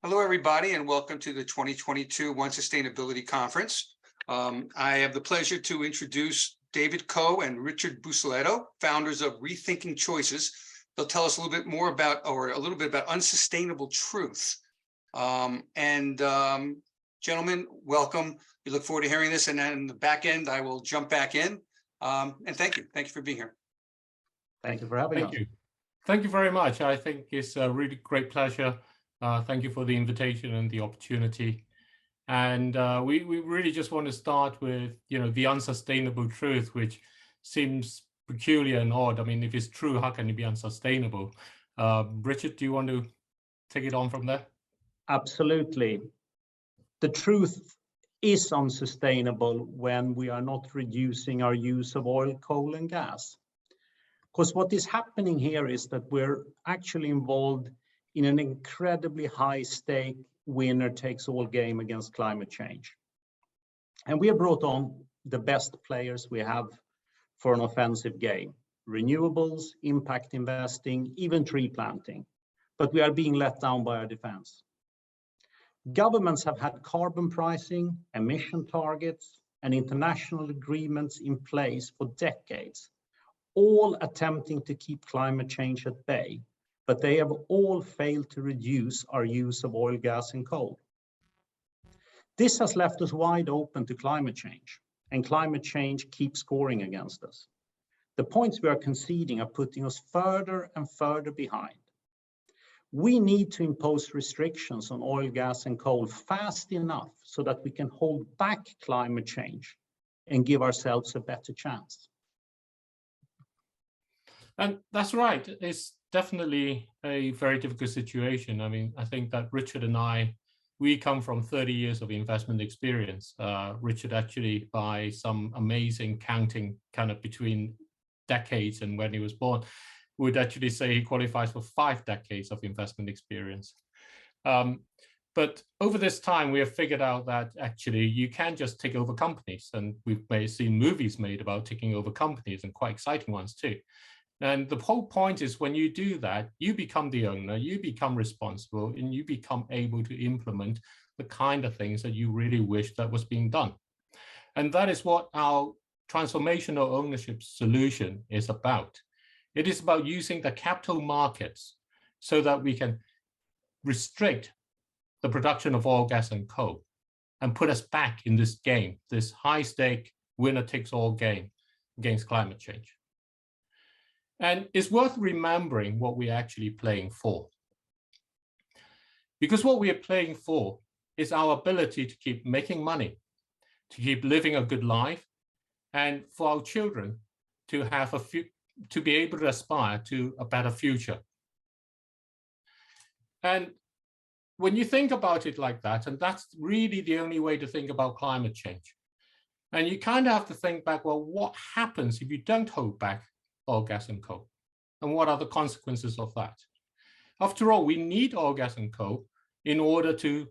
Hello, everybody, and welcome to the 2022 Unsustainability Conference. I have the pleasure to introduce David Ko and Richard Busellato, founders of Rethinking Choices. They'll tell us a little bit more about, or a little bit about unsustainable truth. Gentlemen, welcome. We look forward to hearing this, and then in the back end, I will jump back in. And thank you. Thank you for being here. Thank you for having us. Thank you very much. I think it's a really great pleasure. Thank you for the invitation and the opportunity. And we really just want to start with, the unsustainable truth, which seems peculiar and odd. I mean, if it's true, how can it be unsustainable? Richard, do you want to take it on from there? Absolutely. The truth is unsustainable when we are not reducing our use of oil, coal, and gas. Because what is happening here is that we're actually involved in an incredibly high stake winner takes all game against climate change. And we have brought on the best players we have for an offensive game: renewables, impact investing, even tree planting. But we are being let down by our defense. Governments have had carbon pricing, emission targets, and international agreements in place for decades, all attempting to keep climate change at bay. But they have all failed to reduce our use of oil, gas, and coal. This has left us wide open to climate change, and climate change keeps scoring against us. The points we are conceding are putting us further and further behind. We need to impose restrictions on oil, gas, and coal fast enough so that we can hold back climate change and give ourselves a better chance. And that's right. It's definitely a very difficult situation. I mean, I think that Richard and we come from 30 years of investment experience. Richard actually, by some amazing counting kind of between decades and when he was born, would actually say he qualifies for 5 decades of investment experience. But over this time, we have figured out that actually you can just take over companies. And we've seen movies made about taking over companies, and quite exciting ones too. And the whole point is, when you do that, you become the owner, you become responsible, and you become able to implement the kind of things that you really wish that was being done. And that is what our transformational ownership solution is about. It is about using the capital markets so that we can restrict the production of oil, gas, and coal, and put us back in this game, this high stake winner takes all game against climate change. And it's worth remembering what we're actually playing for. Because what we are playing for is our ability to keep making money, to keep living a good life, and for our children to have to be able to aspire to a better future. And when you think about it like that, and that's really the only way to think about climate change. And you kind of have to think back, well, what happens if you don't hold back oil, gas, and coal? And what are the consequences of that? After all, we need oil, gas, and coal in order to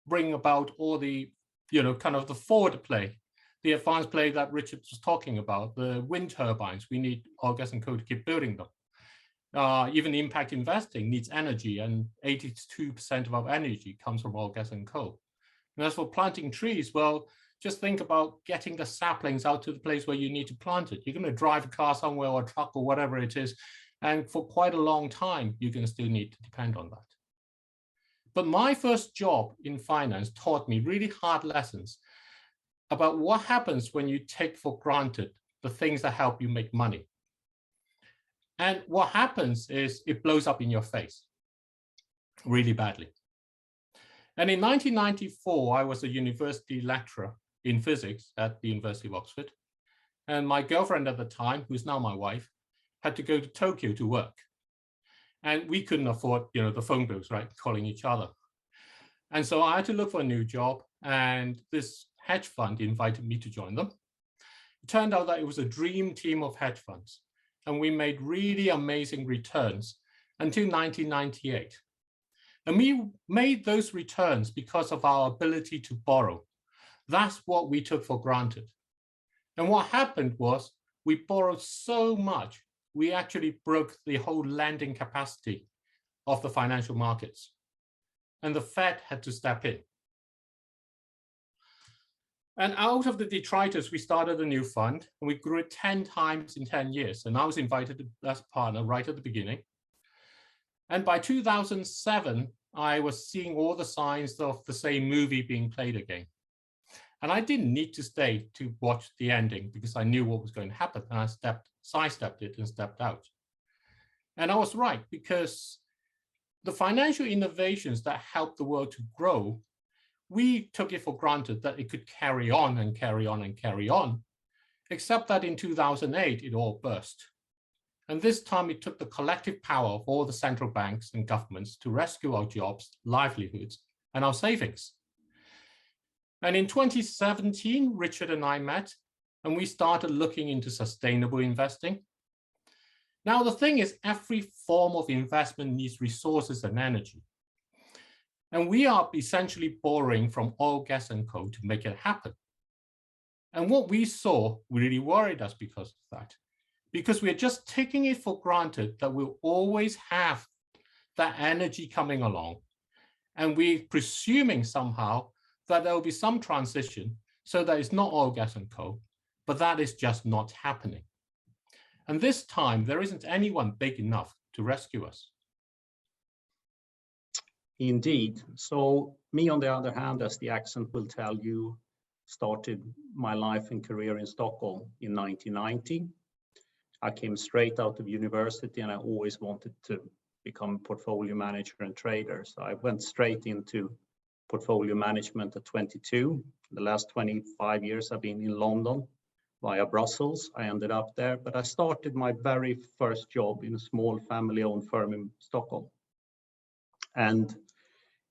bring about all the, kind of the forward play, the advanced play that Richard was talking about, the wind turbines. We need oil, gas, and coal to keep building them. Even impact investing needs energy, and 82% of our energy comes from oil, gas, and coal. And as for planting trees, well, just think about getting the saplings out to the place where you need to plant it. You're going to drive a car somewhere, or a truck, or whatever it is, and for quite a long time, you're going to still need to depend on that. But my first job in finance taught me really hard lessons about what happens when you take for granted the things that help you make money. And what happens is it blows up in your face really badly. And in 1994, I was a university lecturer in physics at the University of Oxford. And my girlfriend at the time, who's now my wife, had to go to Tokyo to work. And we couldn't afford, the phone bills, right, calling each other. And so I had to look for a new job, and this hedge fund invited me to join them. It turned out that it was a dream team of hedge funds, and we made really amazing returns until 1998. And we made those returns because of our ability to borrow. That's what we took for granted. And what happened was we borrowed so much, we actually broke the whole lending capacity of the financial markets. and the Fed had to step in. And out of the detritus, we started a new fund, and we grew it 10 times in 10 years. And I was invited as a partner right at the beginning. And by 2007, I was seeing all the signs of the same movie being played again. And I didn't need to stay to watch the ending because I knew what was going to happen. And I sidestepped it and stepped out. And I was right, because the financial innovations that helped the world to grow, we took it for granted that it could carry on and carry on and carry on, except that in 2008, it all burst. And this time it took the collective power of all the central banks and governments to rescue our jobs, livelihoods, and our savings. And in 2017, Richard and I met, and we started looking into sustainable investing. Now, the thing is, every form of investment needs resources and energy. And we are essentially borrowing from oil, gas, and coal to make it happen. And what we saw really worried us because of that, because we're just taking it for granted that we'll always have that energy coming along. And we're presuming somehow that there will be some transition so that it's not oil, gas, and coal, but that is just not happening. And this time, there isn't anyone big enough to rescue us. Indeed. So me, on the other hand, as the accent will tell you, started my life and career in Stockholm in 1990. I came straight out of university and I always wanted to become a portfolio manager and trader. So I went straight into portfolio management at 22. The last 25 years I've been in London via Brussels. I ended up there, but I started my very first job in a small family-owned firm in Stockholm. And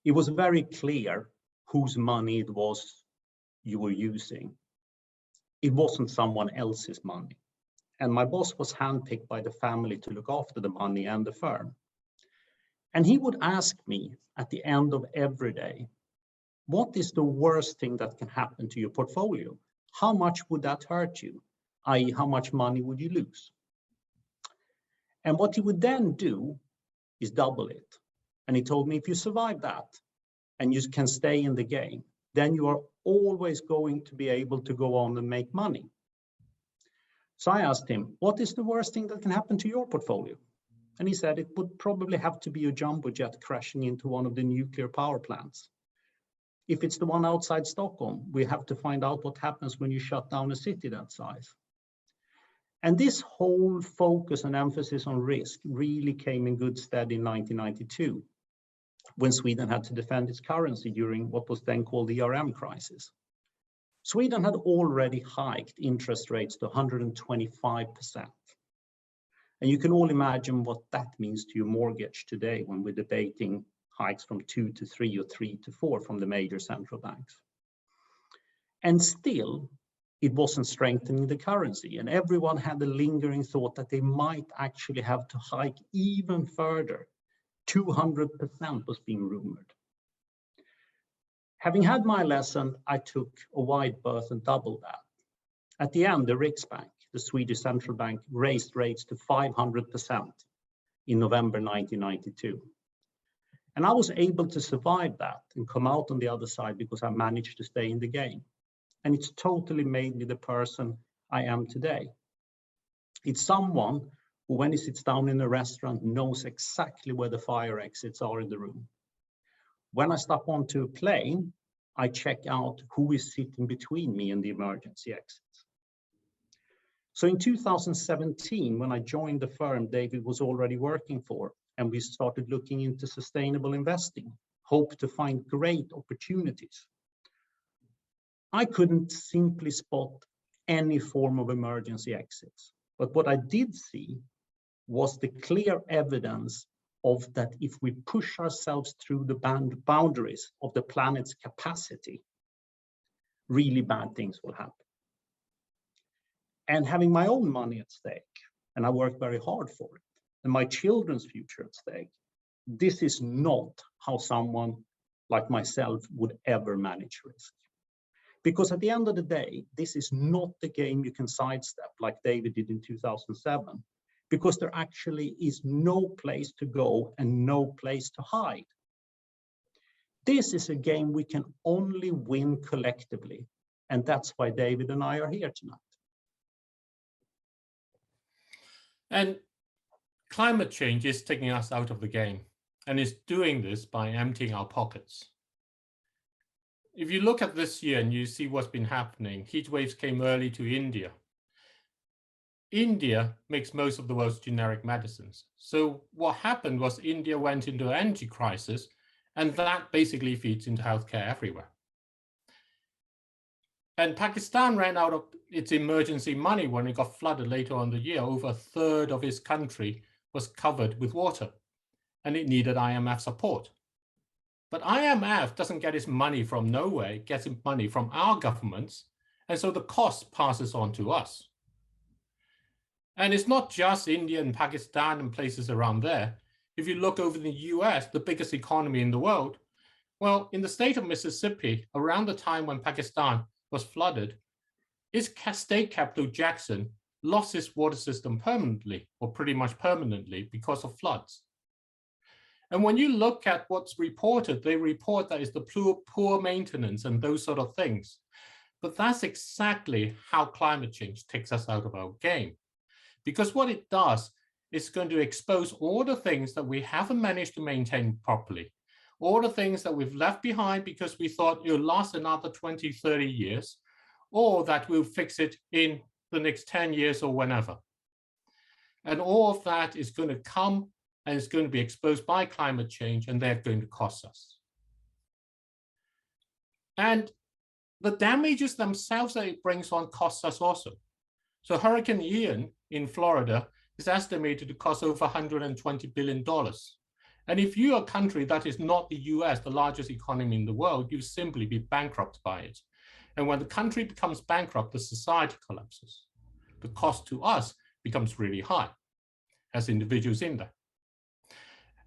it was very clear whose money it was you were using. It wasn't someone else's money. And my boss was handpicked by the family to look after the money and the firm. And he would ask me at the end of every day, what is the worst thing that can happen to your portfolio? How much would that hurt you? i.e., how much money would you lose? And what he would then do is double it. And he told me, if you survive that and you can stay in the game, then you are always going to be able to go on and make money. So I asked him, what is the worst thing that can happen to your portfolio? And he said, it would probably have to be a jumbo jet crashing into one of the nuclear power plants. If it's the one outside Stockholm, we have to find out what happens when you shut down a city that size. And this whole focus and emphasis on risk really came in good stead in 1992, when Sweden had to defend its currency during what was then called the ERM crisis. Sweden had already hiked interest rates to 125%. And you can all imagine what that means to your mortgage today when we're debating hikes from 2 to 3 or 3 to 4 from the major central banks. And still, it wasn't strengthening the currency. And everyone had the lingering thought that they might actually have to hike even further. 200% was being rumored. Having had my lesson, I took a wide berth and doubled that. At the end, the Riksbank, the Swedish central bank, raised rates to 500% in November 1992. And I was able to survive that and come out on the other side because I managed to stay in the game. And it's totally made me the person I am today. It's someone who, when he sits down in a restaurant, knows exactly where the fire exits are in the room. When I step onto a plane, I check out who is sitting between me and the emergency exits. So in 2017, when I joined the firm David was already working for, and we started looking into sustainable investing, hoped to find great opportunities, I couldn't simply spot any form of emergency exits. But what I did see was the clear evidence of that if we push ourselves through the boundaries of the planet's capacity, really bad things will happen. And having my own money at stake, and I worked very hard for it, and my children's future at stake, this is not how someone like myself would ever manage risk. Because at the end of the day, this is not the game you can sidestep like David did in 2007, because there actually is no place to go and no place to hide. This is a game we can only win collectively. And that's why David and I are here tonight. And climate change is taking us out of the game, and is doing this by emptying our pockets. If you look at this year and you see what's been happening, heat waves came early to India. India makes most of the world's generic medicines. So what happened was India went into an energy crisis, and that basically feeds into healthcare everywhere. And Pakistan ran out of its emergency money when it got flooded later on in the year. Over a third of its country was covered with water, and it needed IMF support. But IMF doesn't get its money from nowhere, it gets its money from our governments, and so the cost passes on to us. And it's not just India and Pakistan and places around there. If you look over the US, the biggest economy in the world, well, in the state of Mississippi, around the time when Pakistan was flooded, its state capital, Jackson, lost its water system permanently, or pretty much permanently, because of floods. And when you look at what's reported, they report that it's the poor maintenance and those sort of things. But that's exactly how climate change takes us out of our game. Because what it does is going to expose all the things that we haven't managed to maintain properly, all the things that we've left behind because we thought it'll last another 20, 30 years, or that we'll fix it in the next 10 years or whenever. And all of that is going to come and it's going to be exposed by climate change, and they're going to cost us. And the damages themselves that it brings on costs us also. So Hurricane Ian in Florida is estimated to cost over $120 billion. And if you're a country that is not the US, the largest economy in the world, you simply be bankrupt by it. And when the country becomes bankrupt, the society collapses. The cost to us becomes really high as individuals in there.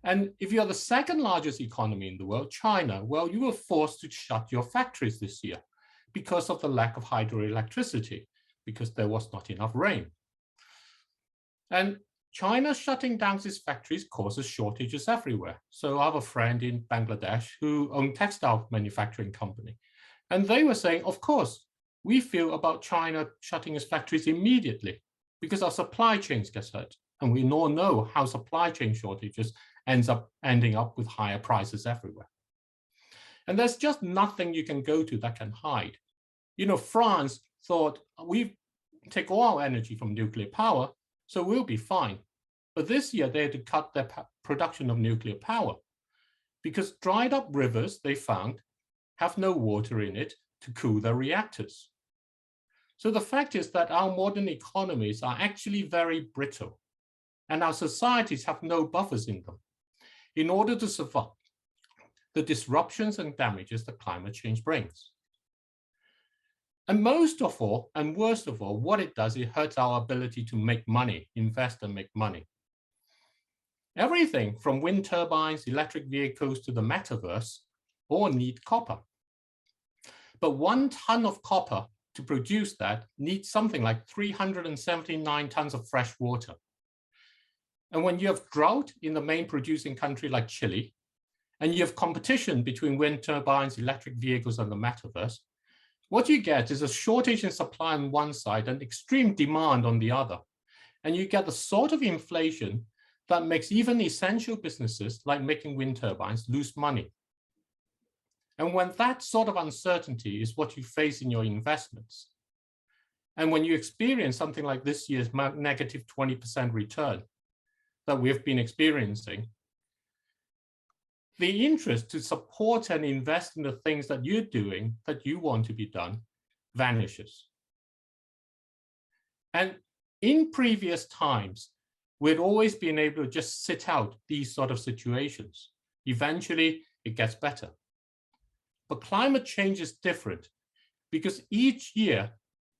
And if you're the second largest economy in the world, China, well, you were forced to shut your factories this year because of the lack of hydroelectricity, because there was not enough rain. And China shutting down its factories causes shortages everywhere. So I have a friend in Bangladesh who owns a textile manufacturing company. And they were saying, of course, we feel about China shutting its factories immediately because our supply chains get hurt. And we all know how supply chain shortages ending up with higher prices everywhere. And there's just nothing you can go to that can hide. You know, France thought we take all our energy from nuclear power, so we'll be fine. But this year they had to cut their production of nuclear power because dried up rivers, they found, have no water in it to cool their reactors. So the fact is that our modern economies are actually very brittle, and our societies have no buffers in them in order to survive the disruptions and damages that climate change brings. And most of all, and worst of all, what it does, it hurts our ability to make money, invest and make money. Everything from wind turbines, electric vehicles to the metaverse all need copper. But 1 ton of copper to produce that needs something like 379 tons of fresh water. And when you have drought in the main producing country like Chile, and you have competition between wind turbines, electric vehicles, and the metaverse, what you get is a shortage in supply on one side and extreme demand on the other. And you get the sort of inflation that makes even essential businesses like making wind turbines lose money. And when that sort of uncertainty is what you face in your investments, and when you experience something like this year's negative 20% return that we've been experiencing, the interest to support and invest in the things that you're doing, that you want to be done, vanishes. And in previous times, we'd always been able to just sit out these sort of situations. Eventually, it gets better. But climate change is different because each year,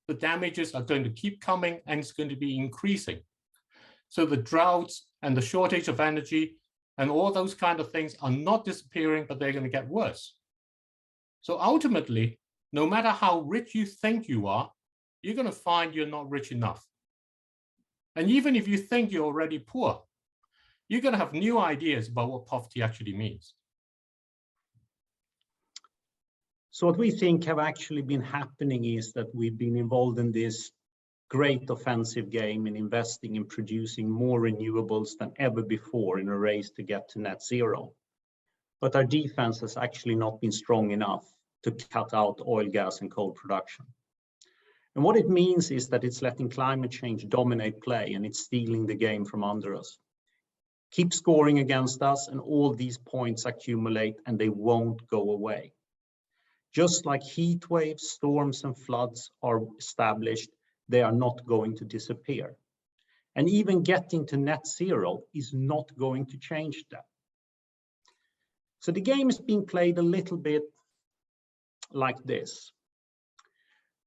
the damages are going to keep coming and it's going to be increasing. So the droughts and the shortage of energy and all those kind of things are not disappearing, but they're going to get worse. So ultimately, no matter how rich you think you are, you're going to find you're not rich enough. And even if you think you're already poor, you're going to have new ideas about what poverty actually means. So what we think have actually been happening is that we've been involved in this great offensive game in investing in producing more renewables than ever before in a race to get to net zero. But our defense has actually not been strong enough to cut out oil, gas, and coal production. And what it means is that it's letting climate change dominate play, and it's stealing the game from under us. Keep scoring against us, and all these points accumulate, and they won't go away. Just like heat waves, storms, and floods are established, they are not going to disappear. And even getting to net zero is not going to change that. So the game is being played a little bit like this.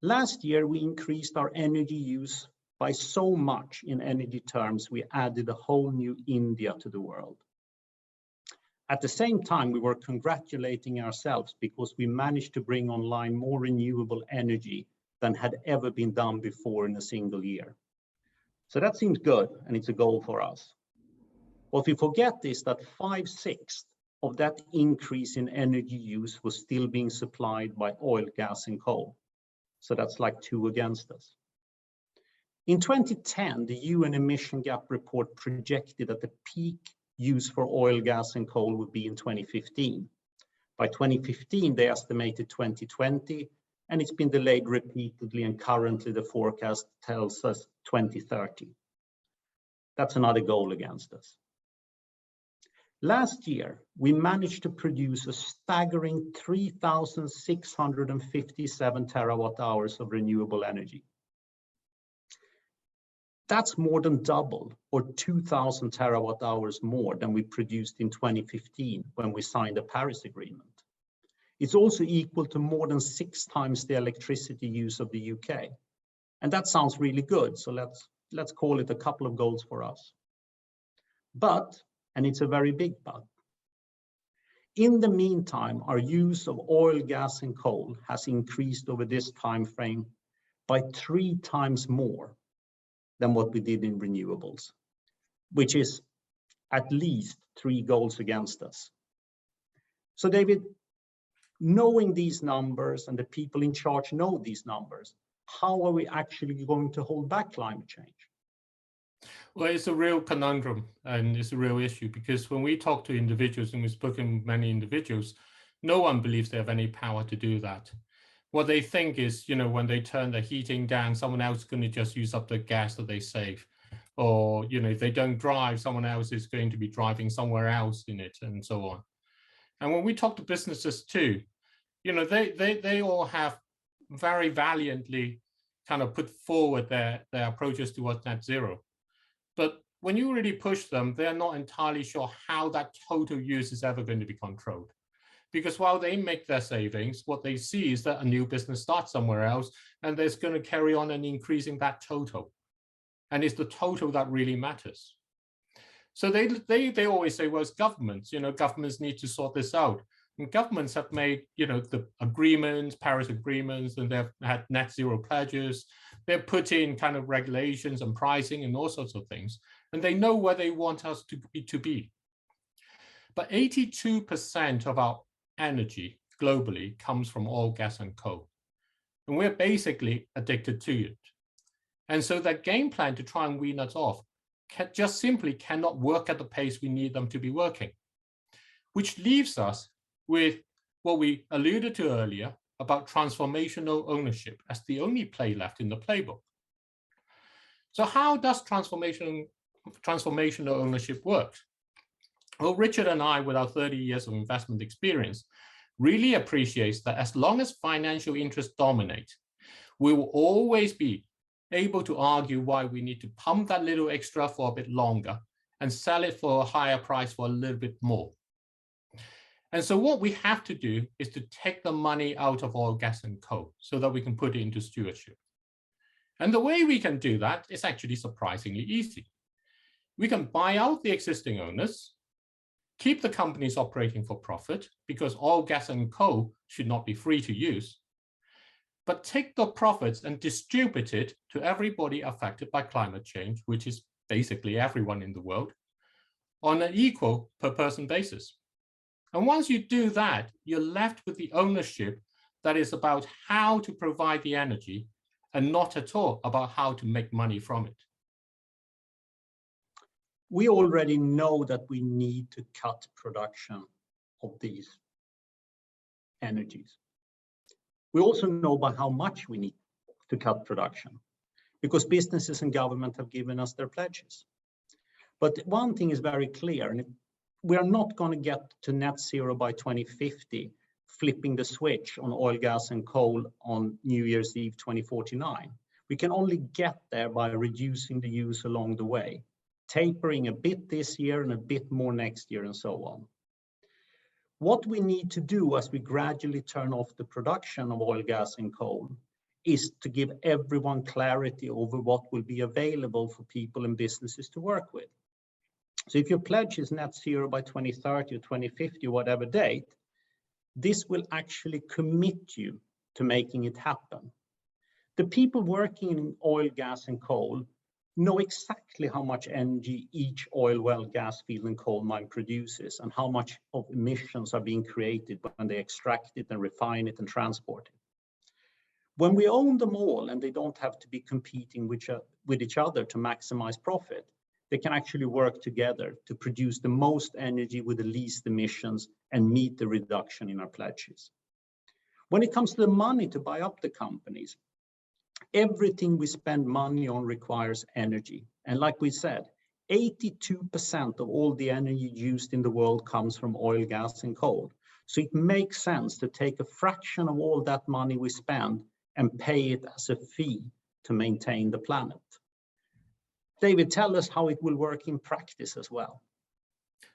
Last year, we increased our energy use by so much in energy terms, we added a whole new India to the world. At the same time, we were congratulating ourselves because we managed to bring online more renewable energy than had ever been done before in a single year. So that seems good, and it's a goal for us. What we forget is that 5/6 of that increase in energy use was still being supplied by oil, gas, and coal. So that's like 2 against us. In 2010, the UN emission gap report projected that the peak use for oil, gas, and coal would be in 2015. By 2015, they estimated 2020, and it's been delayed repeatedly, and currently the forecast tells us 2030. That's another goal against us. Last year, we managed to produce a staggering 3,657 terawatt hours of renewable energy. That's more than double, or 2,000 terawatt hours more than we produced in 2015 when we signed the Paris Agreement. It's also equal to more than 6 times the electricity use of the UK. And that sounds really good, so let's call it a couple of goals for us. But, and it's a very big but, in the meantime, our use of oil, gas, and coal has increased over this time frame by 3 times more than what we did in renewables, which is at least 3 goals against us. So David, knowing these numbers, and the people in charge know these numbers, how are we actually going to hold back climate change? Well, it's a real conundrum, and it's a real issue, because when we talk to individuals, and we've spoken with many individuals, no one believes they have any power to do that. What they think is, when they turn the heating down, someone else is going to just use up the gas that they save. Or, if they don't drive, someone else is going to be driving somewhere else in it, and so on. And when we talk to businesses too, they all have very valiantly kind of put forward their approaches towards net zero. But when you really push them, they're not entirely sure how that total use is ever going to be controlled. Because while they make their savings, what they see is that a new business starts somewhere else, and there's going to carry on and increasing that total. And it's the total that really matters. So they always say, well, it's governments, governments need to sort this out. And governments have made, the agreements, Paris agreements, and they've had net zero pledges. They've put in kind of regulations and pricing and all sorts of things. And they know where they want us to be. But 82% of our energy globally comes from oil, gas, and coal. And we're basically addicted to it. And so that game plan to try and wean us off just simply cannot work at the pace we need them to be working, which leaves us with what we alluded to earlier about transformational ownership as the only play left in the playbook. So how does transformational ownership work? Well, Richard and I, with our 30 years of investment experience, really appreciates that as long as financial interests dominate, we will always be able to argue why we need to pump that little extra for a bit longer and sell it for a higher price for a little bit more. And so what we have to do is to take the money out of oil, gas, and coal so that we can put it into stewardship. And the way we can do that is actually surprisingly easy. We can buy out the existing owners, keep the companies operating for profit, because oil, gas, and coal should not be free to use, but take the profits and distribute it to everybody affected by climate change, which is basically everyone in the world, on an equal per person basis. And once you do that, you're left with the ownership that is about how to provide the energy and not at all about how to make money from it. We already know that we need to cut production of these energies. We also know by how much we need to cut production, because businesses and government have given us their pledges. But one thing is very clear, and we are not going to get to net zero by 2050, flipping the switch on oil, gas, and coal on New Year's Eve 2049. We can only get there by reducing the use along the way, tapering a bit this year and a bit more next year and so on. What we need to do as we gradually turn off the production of oil, gas, and coal is to give everyone clarity over what will be available for people and businesses to work with. So if your pledge is net zero by 2030 or 2050 or whatever date, this will actually commit you to making it happen. The people working in oil, gas, and coal know exactly how much energy each oil well, gas field, and coal mine produces, and how much of emissions are being created when they extract it and refine it and transport it. When we own them all and they don't have to be competing with each other to maximize profit, they can actually work together to produce the most energy with the least emissions and meet the reduction in our pledges. When it comes to the money to buy up the companies, everything we spend money on requires energy. And like we said, 82% of all the energy used in the world comes from oil, gas, and coal. So it makes sense to take a fraction of all that money we spend and pay it as a fee to maintain the planet. David, tell us how it will work in practice as well.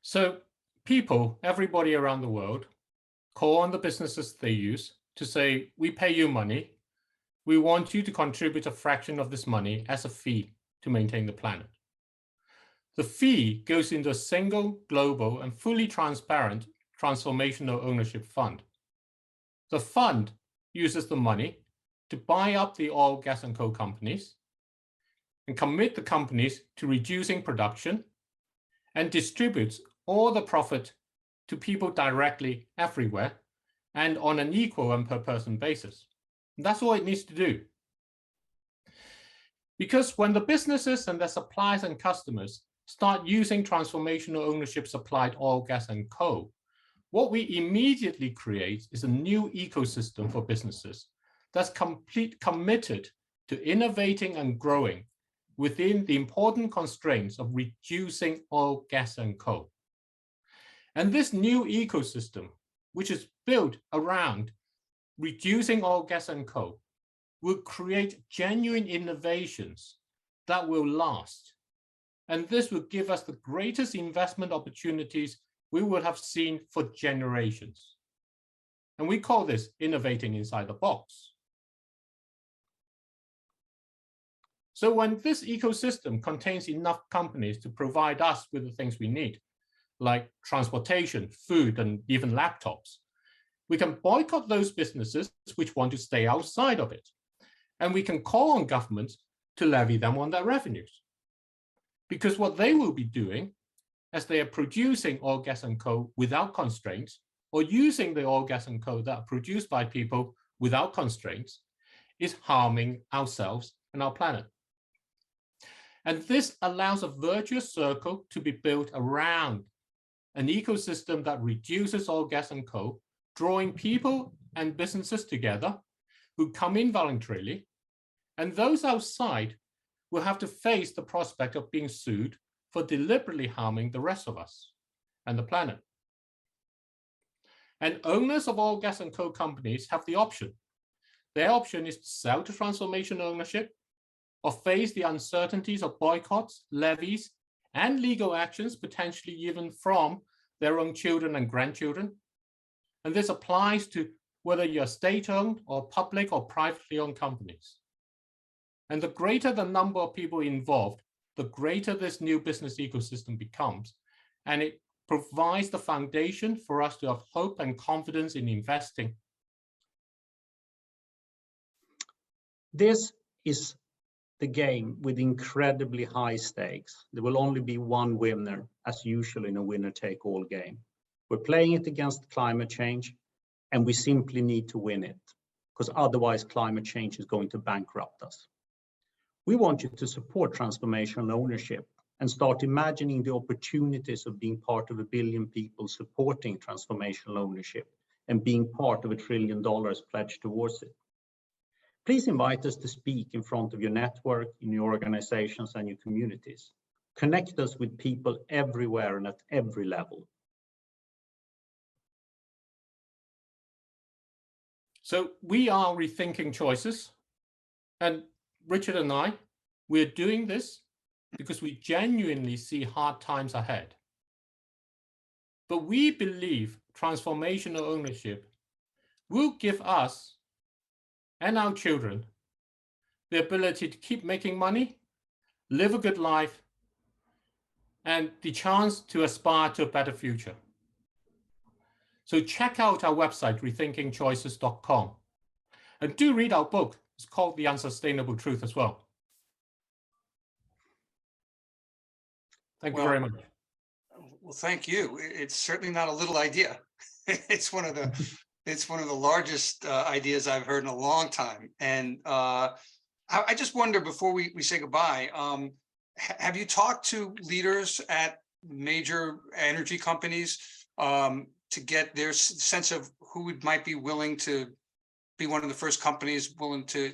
So people, everybody around the world, call on the businesses they use to say, we pay you money. We want you to contribute a fraction of this money as a fee to maintain the planet. The fee goes into a single, global, and fully transparent transformational ownership fund. The fund uses the money to buy up the oil, gas, and coal companies and commit the companies to reducing production and distributes all the profit to people directly everywhere and on an equal and per person basis. That's all it needs to do. Because when the businesses and their suppliers and customers start using transformational ownership supplied oil, gas, and coal, what we immediately create is a new ecosystem for businesses that's committed to innovating and growing within the important constraints of reducing oil, gas, and coal. And this new ecosystem, which is built around reducing oil, gas, and coal, will create genuine innovations that will last. And this will give us the greatest investment opportunities we would have seen for generations. And we call this innovating inside the box. So when this ecosystem contains enough companies to provide us with the things we need, like transportation, food, and even laptops, we can boycott those businesses which want to stay outside of it. And we can call on governments to levy them on their revenues. Because what they will be doing, as they are producing oil, gas, and coal without constraints, or using the oil, gas, and coal that are produced by people without constraints, is harming ourselves and our planet. And this allows a virtuous circle to be built around an ecosystem that reduces oil, gas, and coal, drawing people and businesses together who come in voluntarily, and those outside will have to face the prospect of being sued for deliberately harming the rest of us and the planet. And owners of oil, gas, and coal companies have the option. Their option is to sell to transformation ownership or face the uncertainties of boycotts, levies, and legal actions, potentially even from their own children and grandchildren. And this applies to whether you're state-owned or public or privately owned companies. And the greater the number of people involved, the greater this new business ecosystem becomes. And it provides the foundation for us to have hope and confidence in investing. This is the game with incredibly high stakes. There will only be one winner, as usual in a winner-take-all game. We're playing it against climate change, and we simply need to win it, because otherwise climate change is going to bankrupt us. We want you to support transformational ownership and start imagining the opportunities of being part of 1 billion people supporting transformational ownership and being part of $1 trillion pledged towards it. Please invite us to speak in front of your network, in your organizations and your communities. Connect us with people everywhere and at every level. So we are rethinking choices, and Richard and I, we're doing this because we genuinely see hard times ahead. But we believe transformational ownership will give us and our children the ability to keep making money, live a good life, and the chance to aspire to a better future. So check out our website, rethinkingchoices.com, and do read our book. It's called The Unsustainable Truth as well. Thank you very much. Well, thank you. It's certainly not a little idea. It's one of the largest ideas I've heard in a long time. And I just wonder, before we say goodbye, have you talked to leaders at major energy companies to get their sense of who might be willing to be one of the first companies willing to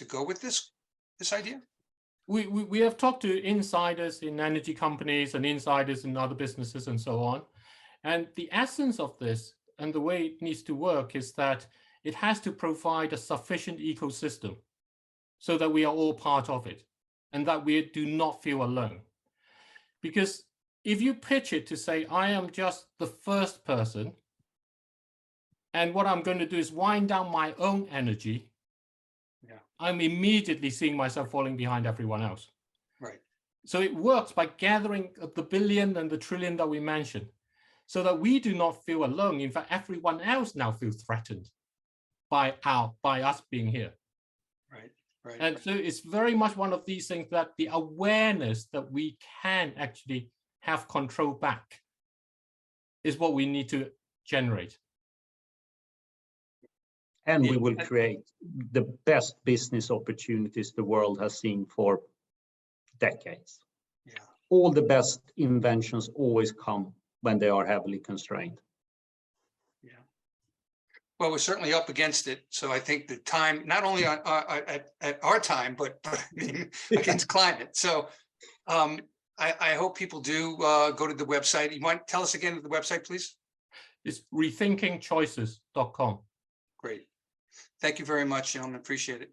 go with this idea? We have talked to insiders in energy companies and insiders in other businesses and so on. And the essence of this and the way it needs to work is that it has to provide a sufficient ecosystem so that we are all part of it and that we do not feel alone. Because if you pitch it to say, I am just the first person, and what I'm going to do is wind down my own energy, I'm immediately seeing myself falling behind everyone else. Right. So it works by gathering the billion and the trillion that we mentioned, so that we do not feel alone. In fact, everyone else now feels threatened by us being here. Right. Right. And so it's very much one of these things that the awareness that we can actually have control back is what we need to generate. And we will create the best business opportunities the world has seen for decades. Yeah. All the best inventions always come when they are heavily constrained. Yeah. Well, we're certainly up against it. So I think the time, not only at our time, but against climate. So I hope people do go to the website. You want to tell us again the website, please? It's rethinkingchoices.com. Great. Thank you very much, gentlemen. Appreciate it.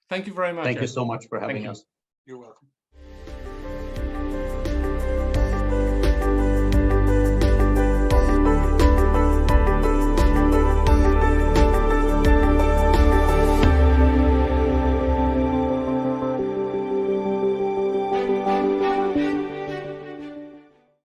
Thank you very much. Thank you so much for having us. You're welcome.